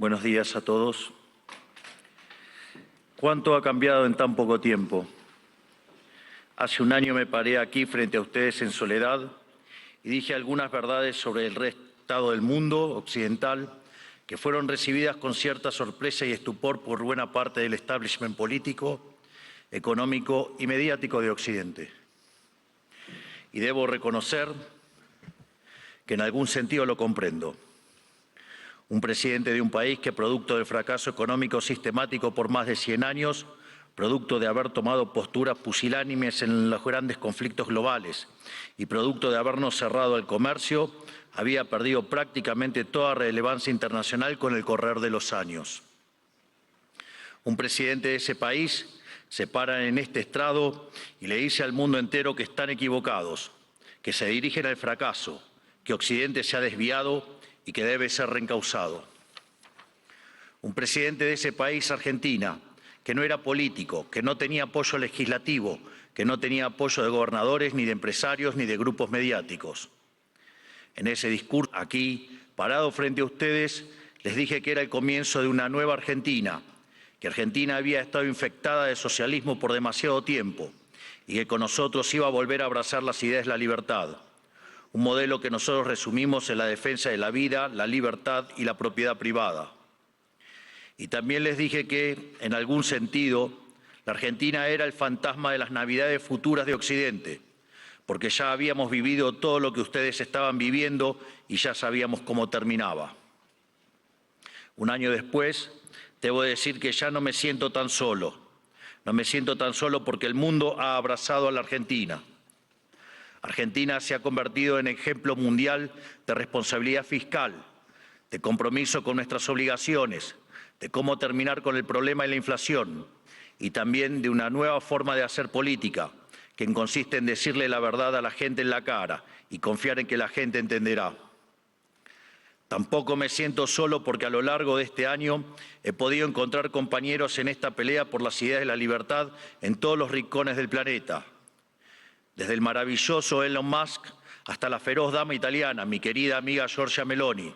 Buenos días a todos. ¿Cuánto ha cambiado en tan poco tiempo? Hace un año me paré aquí frente a ustedes en soledad y dije algunas verdades sobre el estado del mundo occidental que fueron recibidas con cierta sorpresa y estupor por buena parte del establishment político, económico y mediático de Occidente. Y debo reconocer que en algún sentido lo comprendo. Un presidente de un país que, producto del fracaso económico sistemático por más de 100 años, producto de haber tomado posturas pusilánimes en los grandes conflictos globales y producto de habernos cerrado el comercio, había perdido prácticamente toda relevancia internacional con el correr de los años. Un presidente de ese país se para en este estrado y le dice al mundo entero que están equivocados, que se dirigen al fracaso, que Occidente se ha desviado y que debe ser reencauzado. Un presidente de ese país, Argentina, que no era político, que no tenía apoyo legislativo, que no tenía apoyo de gobernadores, ni de empresarios, ni de grupos mediáticos. En ese discurso, aquí, parado frente a ustedes, les dije que era el comienzo de una nueva Argentina, que Argentina había estado infectada de socialismo por demasiado tiempo y que con nosotros iba a volver a abrazar las ideas de la libertad. Un modelo que nosotros resumimos en la defensa de la vida, la libertad y la propiedad privada. Y también les dije que, en algún sentido, la Argentina era el fantasma de las Navidades futuras de Occidente, porque ya habíamos vivido todo lo que ustedes estaban viviendo y ya sabíamos cómo terminaba. Un año después, debo decir que ya no me siento tan solo. No me siento tan solo porque el mundo ha abrazado a la Argentina. Argentina se ha convertido en ejemplo mundial de responsabilidad fiscal, de compromiso con nuestras obligaciones, de cómo terminar con el problema de la inflación y también de una nueva forma de hacer política, que consiste en decirle la verdad a la gente en la cara y confiar en que la gente entenderá. Tampoco me siento solo porque a lo largo de este año he podido encontrar compañeros en esta pelea por las ideas de la libertad en todos los rincones del planeta. Desde el maravilloso Elon Musk hasta la feroz dama italiana, mi querida amiga Giorgia Meloni.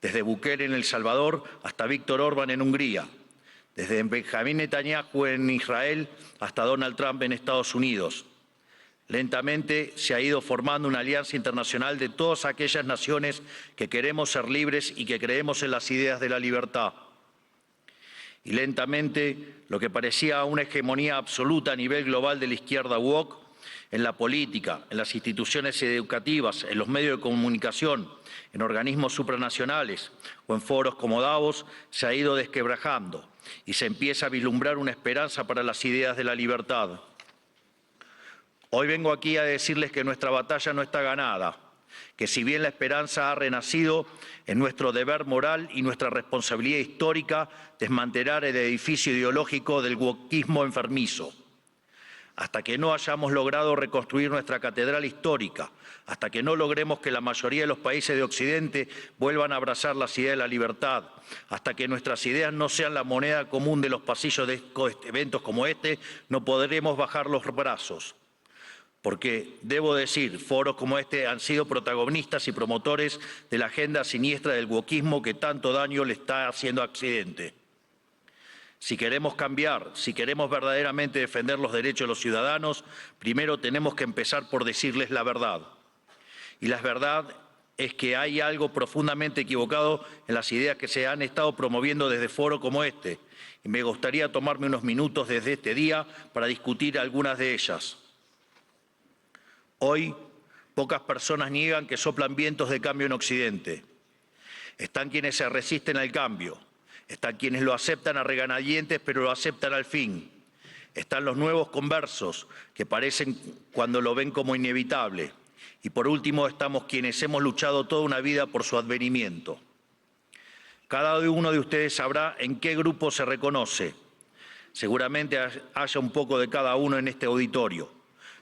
Desde Bukele en El Salvador hasta Víctor Orbán en Hungría. Desde Benjamín Netanyahu en Israel hasta Donald Trump en Estados Unidos. Lentamente se ha ido formando una alianza internacional de todas aquellas naciones que queremos ser libres y que creemos en las ideas de la libertad. Y lentamente lo que parecía una hegemonía absoluta a nivel global de la izquierda woke, en la política, en las instituciones educativas, en los medios de comunicación, en organismos supranacionales o en foros como Davos, se ha ido desquebrajando y se empieza a vislumbrar una esperanza para las ideas de la libertad. Hoy vengo aquí a decirles que nuestra batalla no está ganada, que si bien la esperanza ha renacido, es nuestro deber moral y nuestra responsabilidad histórica desmantelar el edificio ideológico del wokismo enfermizo. Hasta que no hayamos logrado reconstruir nuestra catedral histórica, hasta que no logremos que la mayoría de los países de Occidente vuelvan a abrazar las ideas de la libertad, hasta que nuestras ideas no sean la moneda común de los pasillos de eventos como este, no podremos bajar los brazos. Porque, debo decir, foros como este han sido protagonistas y promotores de la agenda siniestra del wokismo que tanto daño le está haciendo a Occidente. Si queremos cambiar, si queremos verdaderamente defender los derechos de los ciudadanos, primero tenemos que empezar por decirles la verdad. Y la verdad es que hay algo profundamente equivocado en las ideas que se han estado promoviendo desde foros como este. Y me gustaría tomarme unos minutos desde este día para discutir algunas de ellas. Hoy, pocas personas niegan que soplan vientos de cambio en Occidente. Están quienes se resisten al cambio. Están quienes lo aceptan a regañadientes, pero lo aceptan al fin. Están los nuevos conversos, que parecen cuando lo ven como inevitable. Y por último, estamos quienes hemos luchado toda una vida por su advenimiento. Cada uno de ustedes sabrá en qué grupo se reconoce. Seguramente haya un poco de cada uno en este auditorio,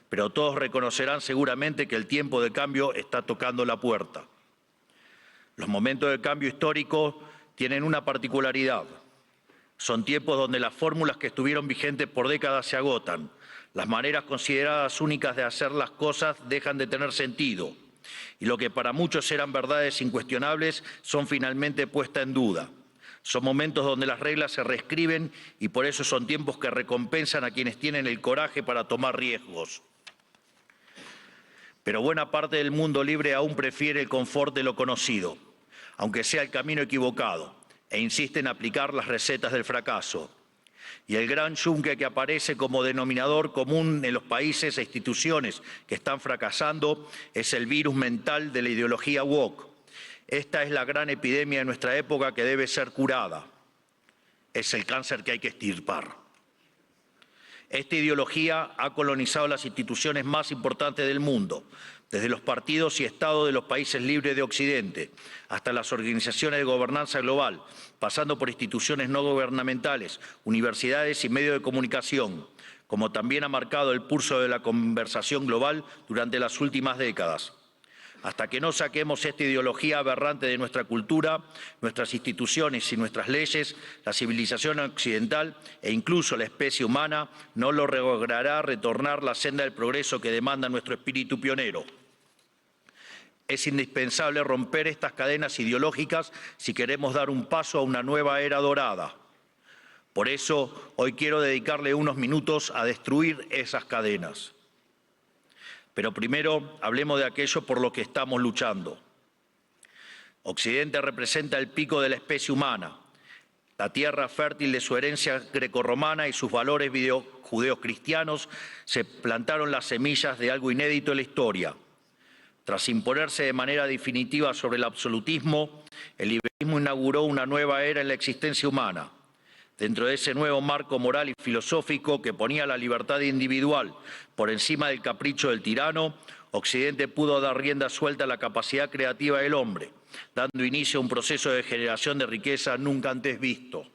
pero todos reconocerán seguramente que el tiempo de cambio está tocando la puerta. Los momentos de cambio histórico tienen una particularidad. Son tiempos donde las fórmulas que estuvieron vigentes por décadas se agotan. Las maneras consideradas únicas de hacer las cosas dejan de tener sentido. Y lo que para muchos eran verdades incuestionables son finalmente puestas en duda. Son momentos donde las reglas se reescriben y por eso son tiempos que recompensan a quienes tienen el coraje para tomar riesgos. Pero buena parte del mundo libre aún prefiere el confort de lo conocido, aunque sea el camino equivocado, e insiste en aplicar las recetas del fracaso. Y el gran yunque que aparece como denominador común en los países e instituciones que están fracasando es el virus mental de la ideología woke. Esta es la gran epidemia de nuestra época que debe ser curada. Es el cáncer que hay que extirpar. Esta ideología ha colonizado las instituciones más importantes del mundo, desde los partidos y estados de los países libres de Occidente, hasta las organizaciones de gobernanza global, pasando por instituciones no gubernamentales, universidades y medios de comunicación, como también ha marcado el pulso de la conversación global durante las últimas décadas. Hasta que no saquemos esta ideología aberrante de nuestra cultura, nuestras instituciones y nuestras leyes, la civilización occidental e incluso la especie humana no logrará retornar la senda del progreso que demanda nuestro espíritu pionero. Es indispensable romper estas cadenas ideológicas si queremos dar un paso a una nueva era dorada. Por eso, hoy quiero dedicarle unos minutos a destruir esas cadenas. Pero primero hablemos de aquello por lo que estamos luchando. Occidente representa el pico de la especie humana, la tierra fértil de su herencia grecorromana y sus valores judeocristianos se plantaron las semillas de algo inédito en la historia. Tras imponerse de manera definitiva sobre el absolutismo, el liberalismo inauguró una nueva era en la existencia humana. Dentro de ese nuevo marco moral y filosófico que ponía la libertad individual por encima del capricho del tirano, Occidente pudo dar rienda suelta a la capacidad creativa del hombre, dando inicio a un proceso de generación de riqueza nunca antes visto.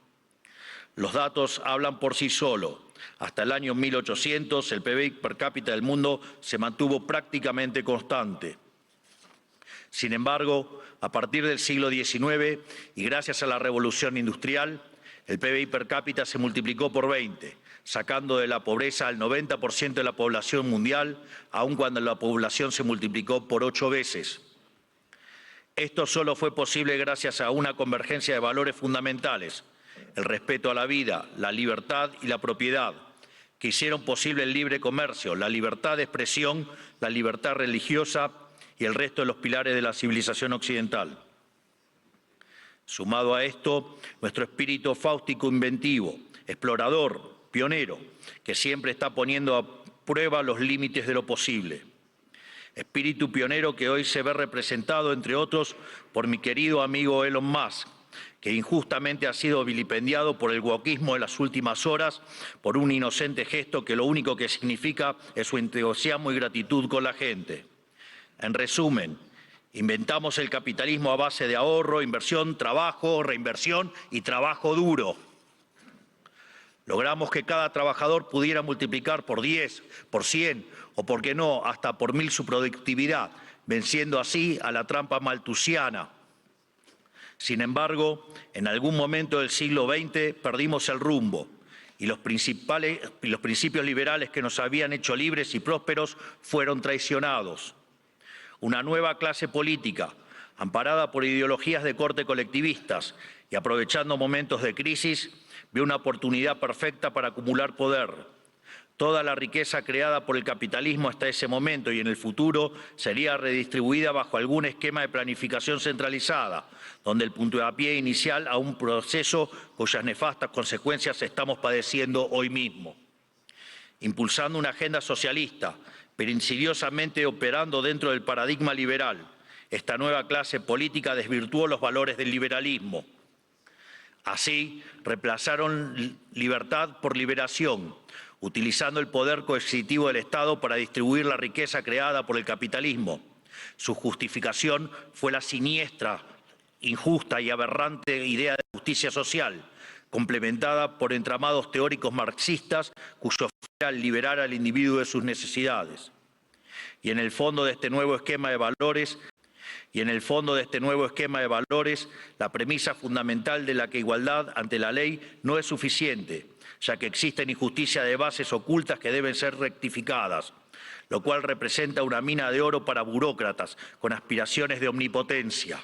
Los datos hablan por sí solos. Hasta el año 1800, el PBI per cápita del mundo se mantuvo prácticamente constante. Sin embargo, a partir del siglo XIX y gracias a la revolución industrial, el PBI per cápita se multiplicó por 20, sacando de la pobreza al 90% de la población mundial, aun cuando la población se multiplicó por 8 veces. Esto solo fue posible gracias a una convergencia de valores fundamentales, el respeto a la vida, la libertad y la propiedad, que hicieron posible el libre comercio, la libertad de expresión, la libertad religiosa y el resto de los pilares de la civilización occidental. Sumado a esto, nuestro espíritu fáustico inventivo, explorador, pionero, que siempre está poniendo a prueba los límites de lo posible. Espíritu pionero que hoy se ve representado, entre otros, por mi querido amigo Elon Musk, que injustamente ha sido vilipendiado por el wokismo en las últimas horas por un inocente gesto que lo único que significa es su entusiasmo y gratitud con la gente. En resumen, inventamos el capitalismo a base de ahorro, inversión, trabajo, reinversión y trabajo duro. Logramos que cada trabajador pudiera multiplicar por 10, por 100 o, por qué no, hasta por 1000 su productividad, venciendo así a la trampa malthusiana. Sin embargo, en algún momento del siglo XX perdimos el rumbo y los principios liberales que nos habían hecho libres y prósperos fueron traicionados. Una nueva clase política, amparada por ideologías de corte colectivistas y aprovechando momentos de crisis, vio una oportunidad perfecta para acumular poder. Toda la riqueza creada por el capitalismo hasta ese momento y en el futuro sería redistribuida bajo algún esquema de planificación centralizada, donde el puntapié inicial a un proceso cuyas nefastas consecuencias estamos padeciendo hoy mismo. Impulsando una agenda socialista, pero insidiosamente operando dentro del paradigma liberal, esta nueva clase política desvirtuó los valores del liberalismo. Así, reemplazaron libertad por liberación, utilizando el poder coercitivo del Estado para distribuir la riqueza creada por el capitalismo. Su justificación fue la siniestra, injusta y aberrante idea de justicia social, complementada por entramados teóricos marxistas cuyo fin era liberar al individuo de sus necesidades. Y en el fondo de este nuevo esquema de valores, la premisa fundamental de la que igualdad ante la ley no es suficiente, ya que existen injusticias de bases ocultas que deben ser rectificadas, lo cual representa una mina de oro para burócratas con aspiraciones de omnipotencia.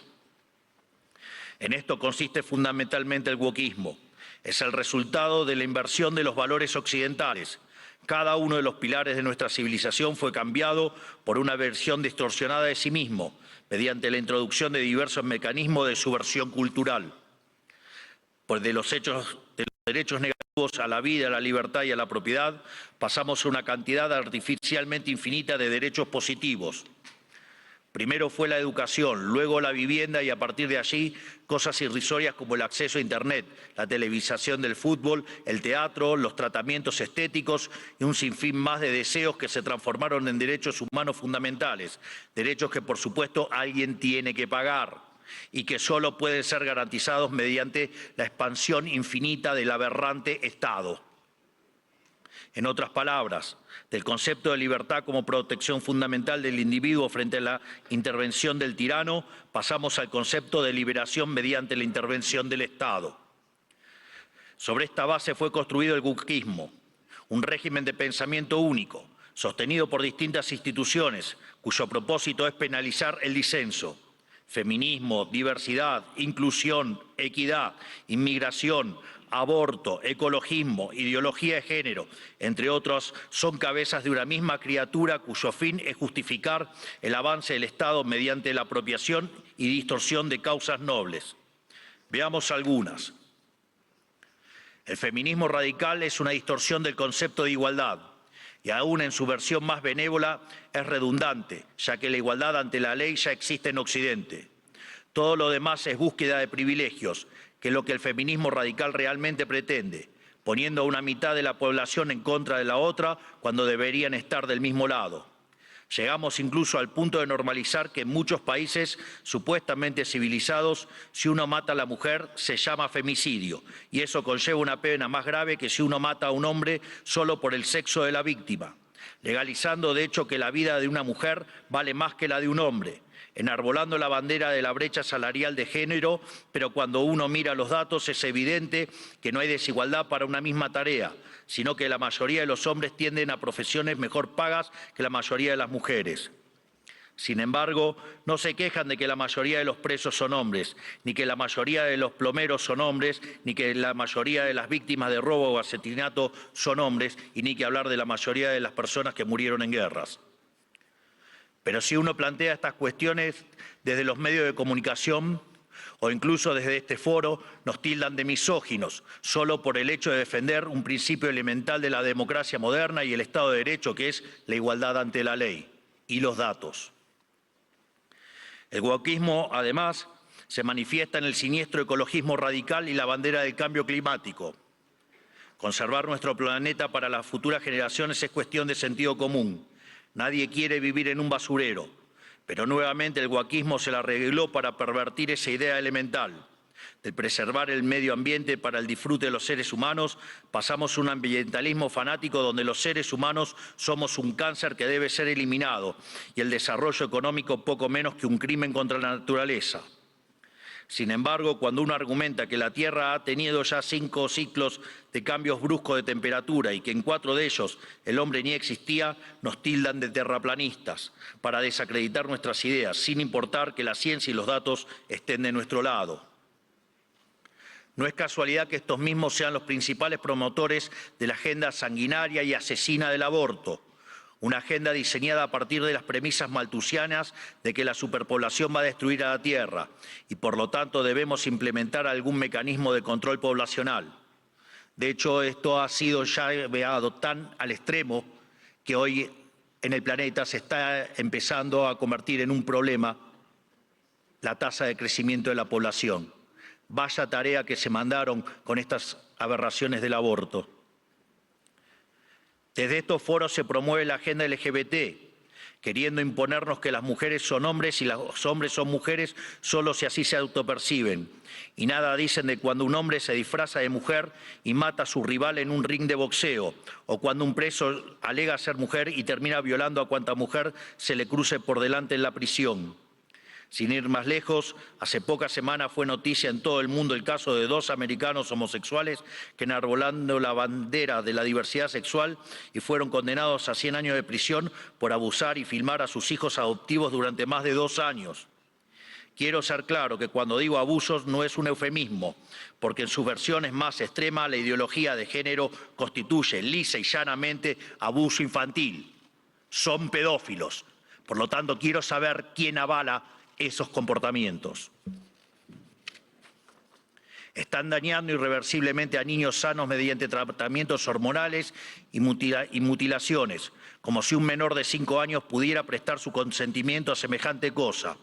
En esto consiste fundamentalmente el wokismo. Es el resultado de la inversión de los valores occidentales. Cada uno de los pilares de nuestra civilización fue cambiado por una versión distorsionada de sí mismo, mediante la introducción de diversos mecanismos de subversión cultural. Pues de los derechos negativos a la vida, a la libertad y a la propiedad, pasamos a una cantidad artificialmente infinita de derechos positivos. Primero fue la educación, luego la vivienda y a partir de allí cosas irrisorias como el acceso a Internet, la televisación del fútbol, el teatro, los tratamientos estéticos y un sinfín más de deseos que se transformaron en derechos humanos fundamentales, derechos que por supuesto alguien tiene que pagar y que solo pueden ser garantizados mediante la expansión infinita del aberrante Estado. En otras palabras, del concepto de libertad como protección fundamental del individuo frente a la intervención del tirano, pasamos al concepto de liberación mediante la intervención del Estado. Sobre esta base fue construido el wokismo, un régimen de pensamiento único, sostenido por distintas instituciones, cuyo propósito es penalizar el disenso. Feminismo, diversidad, inclusión, equidad, inmigración, aborto, ecologismo, ideología de género, entre otros, son cabezas de una misma criatura cuyo fin es justificar el avance del Estado mediante la apropiación y distorsión de causas nobles. Veamos algunas. El feminismo radical es una distorsión del concepto de igualdad y aún en su versión más benévola es redundante, ya que la igualdad ante la ley ya existe en Occidente. Todo lo demás es búsqueda de privilegios, que es lo que el feminismo radical realmente pretende, poniendo a una mitad de la población en contra de la otra cuando deberían estar del mismo lado. Llegamos incluso al punto de normalizar que en muchos países supuestamente civilizados, si uno mata a la mujer se llama femicidio, y eso conlleva una pena más grave que si uno mata a un hombre solo por el sexo de la víctima, legalizando de hecho que la vida de una mujer vale más que la de un hombre, enarbolando la bandera de la brecha salarial de género, pero cuando uno mira los datos es evidente que no hay desigualdad para una misma tarea, sino que la mayoría de los hombres tienden a profesiones mejor pagas que la mayoría de las mujeres. Sin embargo, no se quejan de que la mayoría de los presos son hombres, ni que la mayoría de los plomeros son hombres, ni que la mayoría de las víctimas de robo o asesinato son hombres, y ni que hablar de la mayoría de las personas que murieron en guerras. Pero si uno plantea estas cuestiones desde los medios de comunicación o incluso desde este foro, nos tildan de misóginos, solo por el hecho de defender un principio elemental de la democracia moderna y el Estado de Derecho, que es la igualdad ante la ley y los datos. El wokismo, además, se manifiesta en el siniestro ecologismo radical y la bandera del cambio climático. Conservar nuestro planeta para las futuras generaciones es cuestión de sentido común. Nadie quiere vivir en un basurero, pero nuevamente el wokismo se la arregló para pervertir esa idea elemental. De preservar el medio ambiente para el disfrute de los seres humanos, pasamos a un ambientalismo fanático donde los seres humanos somos un cáncer que debe ser eliminado y el desarrollo económico poco menos que un crimen contra la naturaleza. Sin embargo, cuando uno argumenta que la Tierra ha tenido ya 5 ciclos de cambios bruscos de temperatura y que en 4 de ellos el hombre ni existía, nos tildan de terraplanistas para desacreditar nuestras ideas, sin importar que la ciencia y los datos estén de nuestro lado. No es casualidad que estos mismos sean los principales promotores de la agenda sanguinaria y asesina del aborto. Una agenda diseñada a partir de las premisas malthusianas de que la superpoblación va a destruir a la Tierra y por lo tanto debemos implementar algún mecanismo de control poblacional. De hecho, esto ha sido ya llevado tan al extremo que hoy en el planeta se está empezando a convertir en un problema la tasa de crecimiento de la población. Vaya tarea que se mandaron con estas aberraciones del aborto. Desde estos foros se promueve la agenda LGBT, queriendo imponernos que las mujeres son hombres y los hombres son mujeres solo si así se autoperciben. Y nada dicen de cuando un hombre se disfraza de mujer y mata a su rival en un ring de boxeo, o cuando un preso alega ser mujer y termina violando a cuanta mujer se le cruce por delante en la prisión. Sin ir más lejos, hace pocas semanas fue noticia en todo el mundo el caso de 2 americanos homosexuales que enarbolando la bandera de la diversidad sexual y fueron condenados a 100 años de prisión por abusar y filmar a sus hijos adoptivos durante más de 2 años. Quiero ser claro que cuando digo abusos no es un eufemismo, porque en sus versiones más extremas la ideología de género constituye lisa y llanamente abuso infantil. Son pedófilos. Por lo tanto, quiero saber quién avala esos comportamientos. Están dañando irreversiblemente a niños sanos mediante tratamientos hormonales y mutilaciones, como si un menor de 5 años pudiera prestar su consentimiento a semejante cosa.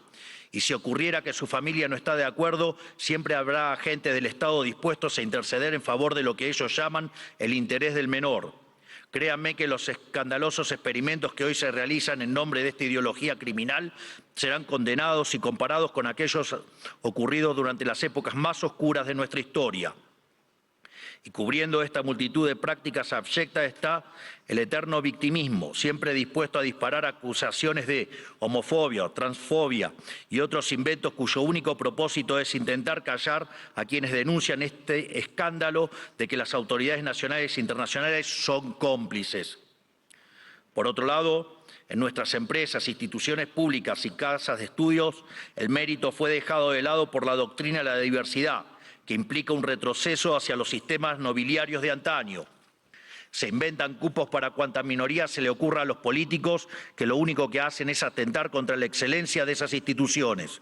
Y si ocurriera que su familia no está de acuerdo, siempre habrá agentes del Estado dispuestos a interceder en favor de lo que ellos llaman el interés del menor. Créanme que los escandalosos experimentos que hoy se realizan en nombre de esta ideología criminal serán condenados y comparados con aquellos ocurridos durante las épocas más oscuras de nuestra historia. Y cubriendo esta multitud de prácticas abyectas está el eterno victimismo, siempre dispuesto a disparar acusaciones de homofobia, transfobia y otros inventos cuyo único propósito es intentar callar a quienes denuncian este escándalo de que las autoridades nacionales e internacionales son cómplices. Por otro lado, en nuestras empresas, instituciones públicas y casas de estudios, el mérito fue dejado de lado por la doctrina de la diversidad, que implica un retroceso hacia los sistemas nobiliarios de antaño. Se inventan cupos para cuanta minoría se le ocurra a los políticos, que lo único que hacen es atentar contra la excelencia de esas instituciones.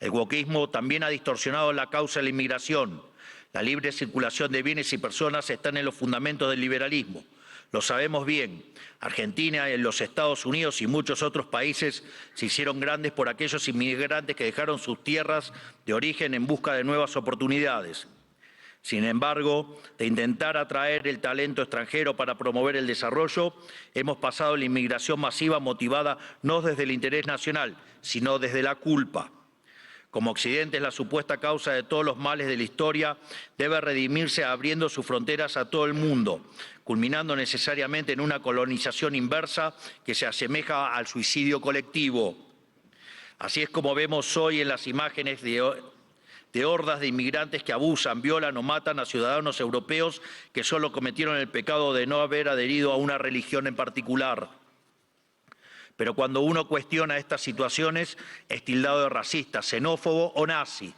El wokismo también ha distorsionado la causa de la inmigración. La libre circulación de bienes y personas están en los fundamentos del liberalismo. Lo sabemos bien. Argentina, los Estados Unidos y muchos otros países se hicieron grandes por aquellos inmigrantes que dejaron sus tierras de origen en busca de nuevas oportunidades. Sin embargo, de intentar atraer el talento extranjero para promover el desarrollo, hemos pasado a la inmigración masiva motivada no desde el interés nacional, sino desde la culpa. Como Occidente es la supuesta causa de todos los males de la historia, debe redimirse abriendo sus fronteras a todo el mundo, culminando necesariamente en una colonización inversa que se asemeja al suicidio colectivo. Así es como vemos hoy en las imágenes de hordas de inmigrantes que abusan, violan o matan a ciudadanos europeos que solo cometieron el pecado de no haber adherido a una religión en particular. Pero cuando uno cuestiona estas situaciones, es tildado de racista, xenófobo o nazi.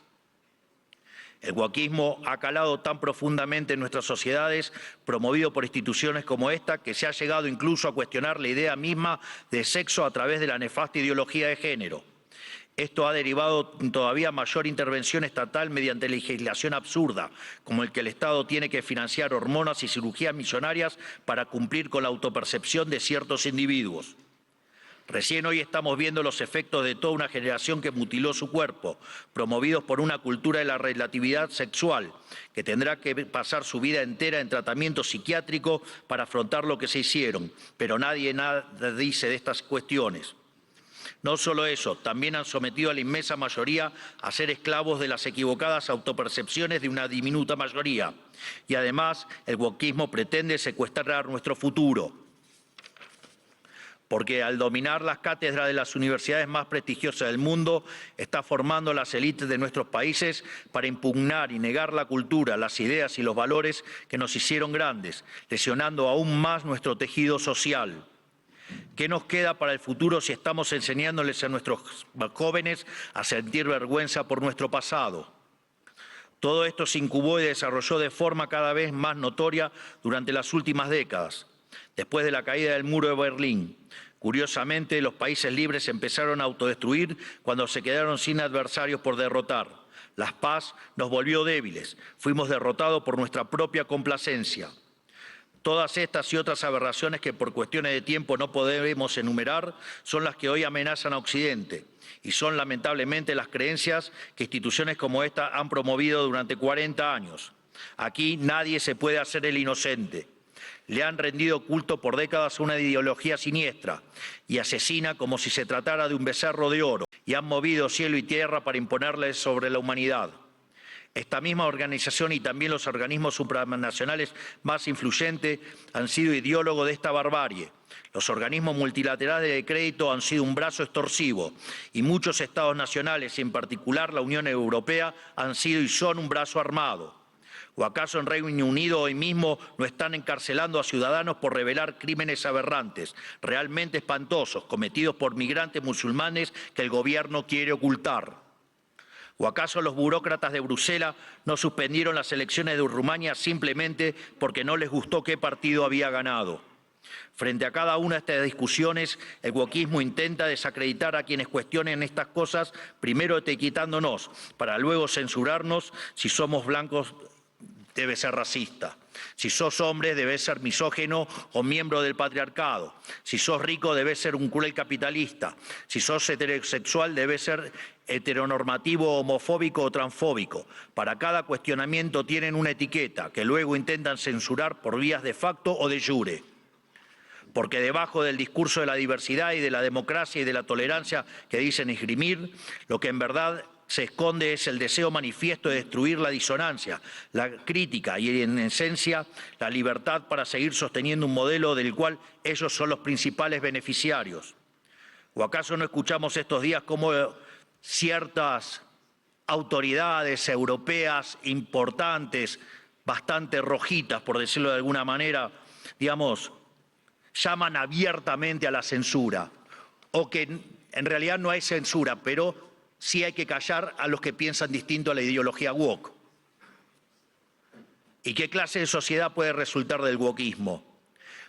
El wokismo ha calado tan profundamente en nuestras sociedades, promovido por instituciones como esta, que se ha llegado incluso a cuestionar la idea misma de sexo a través de la nefasta ideología de género. Esto ha derivado en todavía mayor intervención estatal mediante legislación absurda, como el que el Estado tiene que financiar hormonas y cirugías millonarias para cumplir con la autopercepción de ciertos individuos. Recién hoy estamos viendo los efectos de toda una generación que mutiló su cuerpo, promovidos por una cultura de la relatividad sexual, que tendrá que pasar su vida entera en tratamiento psiquiátrico para afrontar lo que se hicieron, pero nadie nada dice de estas cuestiones. No solo eso, también han sometido a la inmensa mayoría a ser esclavos de las equivocadas autopercepciones de una diminuta mayoría. Y además, el wokismo pretende secuestrar nuestro futuro, porque al dominar las cátedras de las universidades más prestigiosas del mundo, está formando las élites de nuestros países para impugnar y negar la cultura, las ideas y los valores que nos hicieron grandes, lesionando aún más nuestro tejido social. ¿Qué nos queda para el futuro si estamos enseñándoles a nuestros jóvenes a sentir vergüenza por nuestro pasado? Todo esto se incubó y desarrolló de forma cada vez más notoria durante las últimas décadas. Después de la caída del muro de Berlín, curiosamente, los países libres empezaron a autodestruir cuando se quedaron sin adversarios por derrotar. La paz nos volvió débiles, fuimos derrotados por nuestra propia complacencia. Todas estas y otras aberraciones que por cuestiones de tiempo no podemos enumerar son las que hoy amenazan a Occidente y son lamentablemente las creencias que instituciones como esta han promovido durante 40 años. Aquí nadie se puede hacer el inocente. Le han rendido culto por décadas a una ideología siniestra y asesina como si se tratara de un becerro de oro, y han movido cielo y tierra para imponerle sobre la humanidad. Esta misma organización y también los organismos supranacionales más influyentes han sido ideólogos de esta barbarie. Los organismos multilaterales de crédito han sido un brazo extorsivo y muchos estados nacionales, y en particular la Unión Europea, han sido y son un brazo armado. ¿O acaso en Reino Unido hoy mismo no están encarcelando a ciudadanos por revelar crímenes aberrantes, realmente espantosos, cometidos por migrantes musulmanes que el gobierno quiere ocultar? ¿O acaso los burócratas de Bruselas no suspendieron las elecciones de Rumania simplemente porque no les gustó qué partido había ganado? Frente a cada una de estas discusiones, el wokismo intenta desacreditar a quienes cuestionen estas cosas, primero etiquetándonos, para luego censurarnos. Si somos blancos, debe ser racista. Si sos hombre, debes ser misógino o miembro del patriarcado. Si sos rico, debes ser un cruel capitalista. Si sos heterosexual, debes ser heteronormativo, homofóbico o transfóbico. Para cada cuestionamiento tienen una etiqueta que luego intentan censurar por vías de facto o de jure. Porque debajo del discurso de la diversidad y de la democracia y de la tolerancia que dicen esgrimir, lo que en verdad se esconde es el deseo manifiesto de destruir la disonancia, la crítica y, en esencia, la libertad para seguir sosteniendo un modelo del cual ellos son los principales beneficiarios. ¿O acaso no escuchamos estos días cómo ciertas autoridades europeas importantes, bastante rojitas, por decirlo de alguna manera, llaman abiertamente a la censura? O que en realidad no hay censura, pero sí hay que callar a los que piensan distinto a la ideología woke. ¿Y qué clase de sociedad puede resultar del wokismo?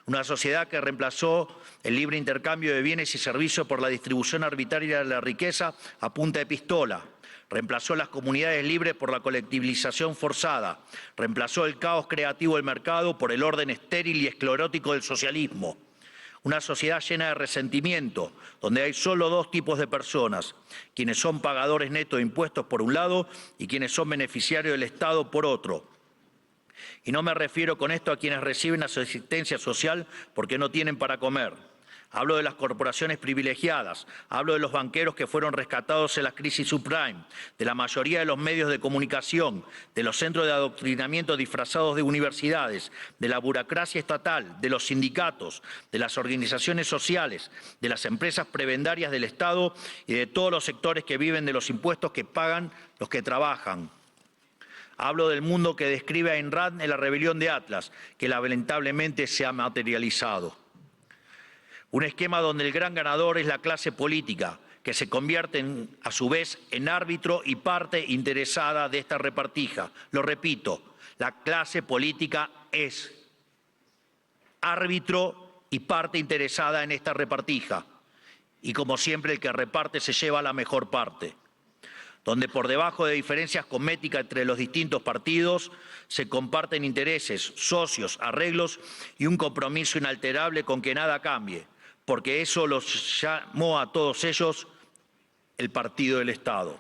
Una sociedad que reemplazó el libre intercambio de bienes y servicios por la distribución arbitraria de la riqueza a punta de pistola. Reemplazó las comunidades libres por la colectivización forzada. Reemplazó el caos creativo del mercado por el orden estéril y esclerótico del socialismo. Una sociedad llena de resentimiento, donde hay solo dos tipos de personas, quienes son pagadores netos de impuestos por un lado y quienes son beneficiarios del Estado por otro. Y no me refiero con esto a quienes reciben asistencia social porque no tienen para comer. Hablo de las corporaciones privilegiadas, hablo de los banqueros que fueron rescatados en la crisis subprime, de la mayoría de los medios de comunicación, de los centros de adoctrinamiento disfrazados de universidades, de la burocracia estatal, de los sindicatos, de las organizaciones sociales, de las empresas prebendarias del Estado y de todos los sectores que viven de los impuestos que pagan los que trabajan. Hablo del mundo que describe Ayn Rand en La rebelión de Atlas, que lamentablemente se ha materializado. Un esquema donde el gran ganador es la clase política, que se convierte a su vez en árbitro y parte interesada de esta repartija. Lo repito, la clase política es árbitro y parte interesada en esta repartija. Y como siempre, el que reparte se lleva la mejor parte. Donde por debajo de diferencias cosméticas entre los distintos partidos se comparten intereses, socios, arreglos y un compromiso inalterable con que nada cambie, porque eso los llamó a todos ellos el partido del Estado.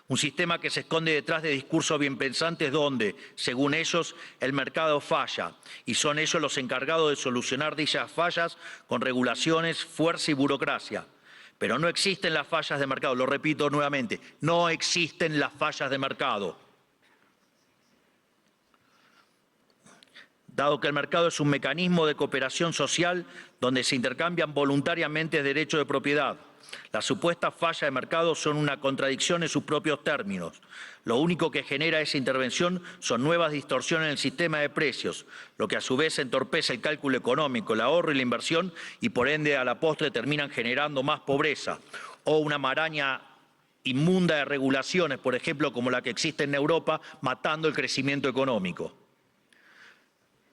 Un sistema que se esconde detrás de discursos bien pensantes donde, según ellos, el mercado falla y son ellos los encargados de solucionar dichas fallas con regulaciones, fuerza y burocracia. Pero no existen las fallas de mercado, lo repito nuevamente, no existen las fallas de mercado. Dado que el mercado es un mecanismo de cooperación social donde se intercambian voluntariamente derechos de propiedad. Las supuestas fallas de mercado son una contradicción en sus propios términos. Lo único que genera esa intervención son nuevas distorsiones en el sistema de precios, lo que a su vez entorpece el cálculo económico, el ahorro y la inversión y por ende a la postre terminan generando más pobreza o una maraña inmunda de regulaciones, por ejemplo, como la que existe en Europa, matando el crecimiento económico.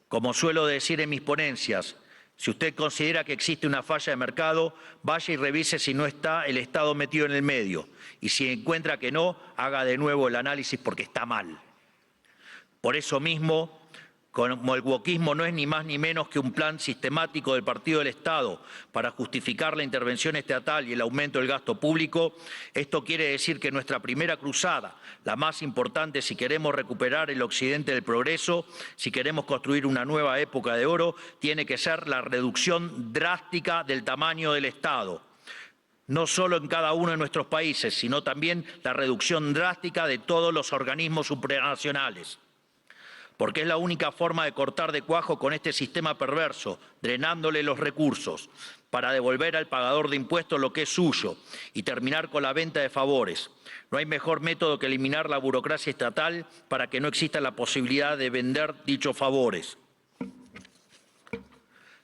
Como suelo decir en mis ponencias, si usted considera que existe una falla de mercado, vaya y revise si no está el Estado metido en el medio. Y si encuentra que no, haga de nuevo el análisis porque está mal. Por eso mismo, como el wokismo no es ni más ni menos que un plan sistemático del Partido del Estado para justificar la intervención estatal y el aumento del gasto público, esto quiere decir que nuestra primera cruzada, la más importante si queremos recuperar el occidente del progreso, si queremos construir una nueva época de oro, tiene que ser la reducción drástica del tamaño del Estado. No solo en cada uno de nuestros países, sino también la reducción drástica de todos los organismos supranacionales. porque es la única forma de cortar de cuajo con este sistema perverso, drenándole los recursos, para devolver al pagador de impuestos lo que es suyo y terminar con la venta de favores. No hay mejor método que eliminar la burocracia estatal para que no exista la posibilidad de vender dichos favores.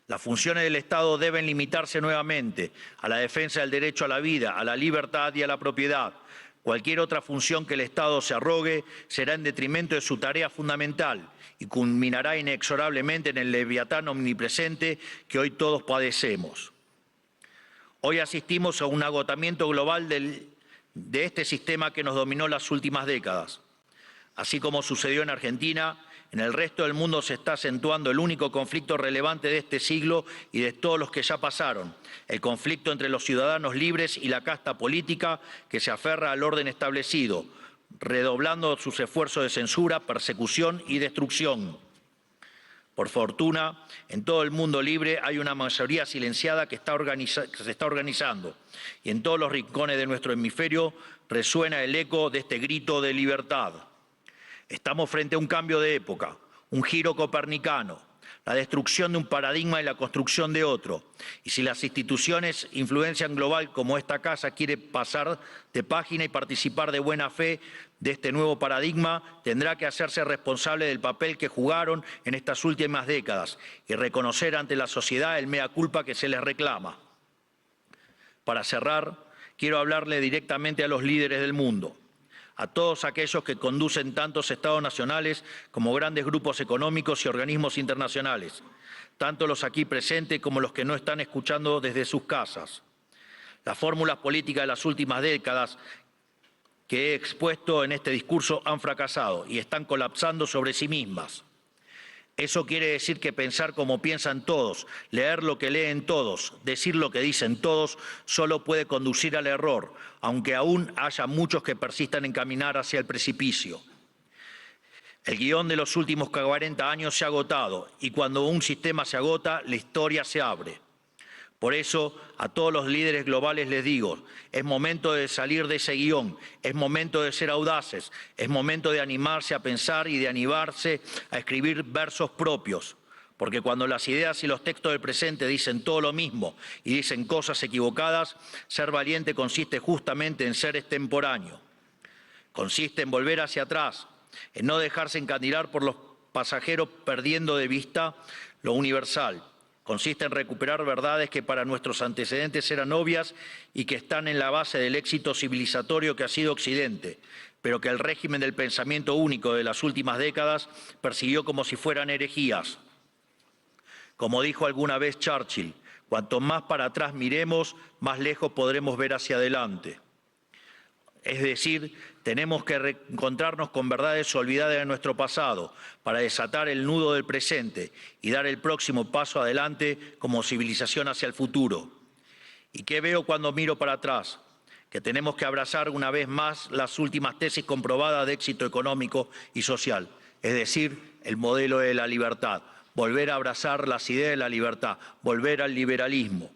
Las funciones del Estado deben limitarse nuevamente a la defensa del derecho a la vida, a la libertad y a la propiedad. Cualquier otra función que el Estado se arrogue será en detrimento de su tarea fundamental y culminará inexorablemente en el leviatán omnipresente que hoy todos padecemos. Hoy asistimos a un agotamiento global de este sistema que nos dominó las últimas décadas. Así como sucedió en Argentina, en el resto del mundo se está acentuando el único conflicto relevante de este siglo y de todos los que ya pasaron, el conflicto entre los ciudadanos libres y la casta política que se aferra al orden establecido, redoblando sus esfuerzos de censura, persecución y destrucción. Por fortuna, en todo el mundo libre hay una mayoría silenciada que se está organizando y en todos los rincones de nuestro hemisferio resuena el eco de este grito de libertad. Estamos frente a un cambio de época, un giro copernicano, la destrucción de un paradigma y la construcción de otro. Y si las instituciones influencian global como esta casa quiere pasar de página y participar de buena fe de este nuevo paradigma, tendrá que hacerse responsable del papel que jugaron en estas últimas décadas y reconocer ante la sociedad el mea culpa que se les reclama. Para cerrar, quiero hablarle directamente a los líderes del mundo, a todos aquellos que conducen tantos estados nacionales como grandes grupos económicos y organismos internacionales, tanto los aquí presentes como los que no están escuchando desde sus casas. Las fórmulas políticas de las últimas décadas que he expuesto en este discurso han fracasado y están colapsando sobre sí mismas. Eso quiere decir que pensar como piensan todos, leer lo que leen todos, decir lo que dicen todos, solo puede conducir al error, aunque aún haya muchos que persistan en caminar hacia el precipicio. El guión de los últimos 40 años se ha agotado y cuando un sistema se agota, la historia se abre. Por eso, a todos los líderes globales les digo, es momento de salir de ese guión, es momento de ser audaces, es momento de animarse a pensar y de animarse a escribir versos propios. Porque cuando las ideas y los textos del presente dicen todo lo mismo y dicen cosas equivocadas, ser valiente consiste justamente en ser extemporáneo. Consiste en volver hacia atrás, en no dejarse encandilar por los pasajeros perdiendo de vista lo universal. Consiste en recuperar verdades que para nuestros antecedentes eran obvias y que están en la base del éxito civilizatorio que ha sido Occidente, pero que el régimen del pensamiento único de las últimas décadas persiguió como si fueran herejías. Como dijo alguna vez Churchill, cuanto más para atrás miremos, más lejos podremos ver hacia adelante. Es decir, tenemos que reencontrarnos con verdades olvidadas de nuestro pasado para desatar el nudo del presente y dar el próximo paso adelante como civilización hacia el futuro. ¿Y qué veo cuando miro para atrás? Que tenemos que abrazar una vez más las últimas tesis comprobadas de éxito económico y social, es decir, el modelo de la libertad, volver a abrazar las ideas de la libertad, volver al liberalismo.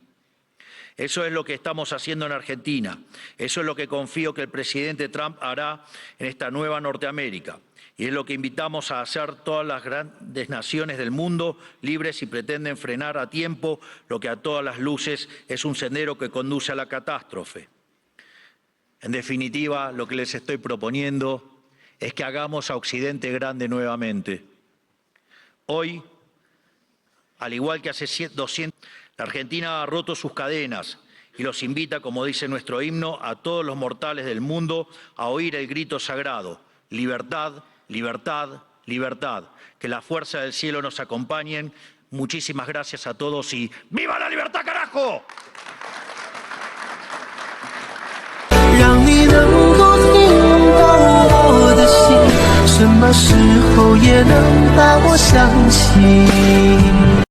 Eso es lo que estamos haciendo en Argentina. Eso es lo que confío que el presidente Trump hará en esta nueva Norteamérica. Y es lo que invitamos a hacer todas las grandes naciones del mundo, libres y pretenden frenar a tiempo lo que a todas las luces es un sendero que conduce a la catástrofe. En definitiva, lo que les estoy proponiendo es que hagamos a Occidente grande nuevamente. Hoy, al igual que hace 200, la Argentina ha roto sus cadenas y los invita, como dice nuestro himno, a todos los mortales del mundo a oír el grito sagrado: libertad, libertad, libertad. Que la fuerza del cielo nos acompañen. Muchísimas gracias a todos y ¡viva la libertad, carajo! 让你能够听到我的心，什么时候也能把我想起。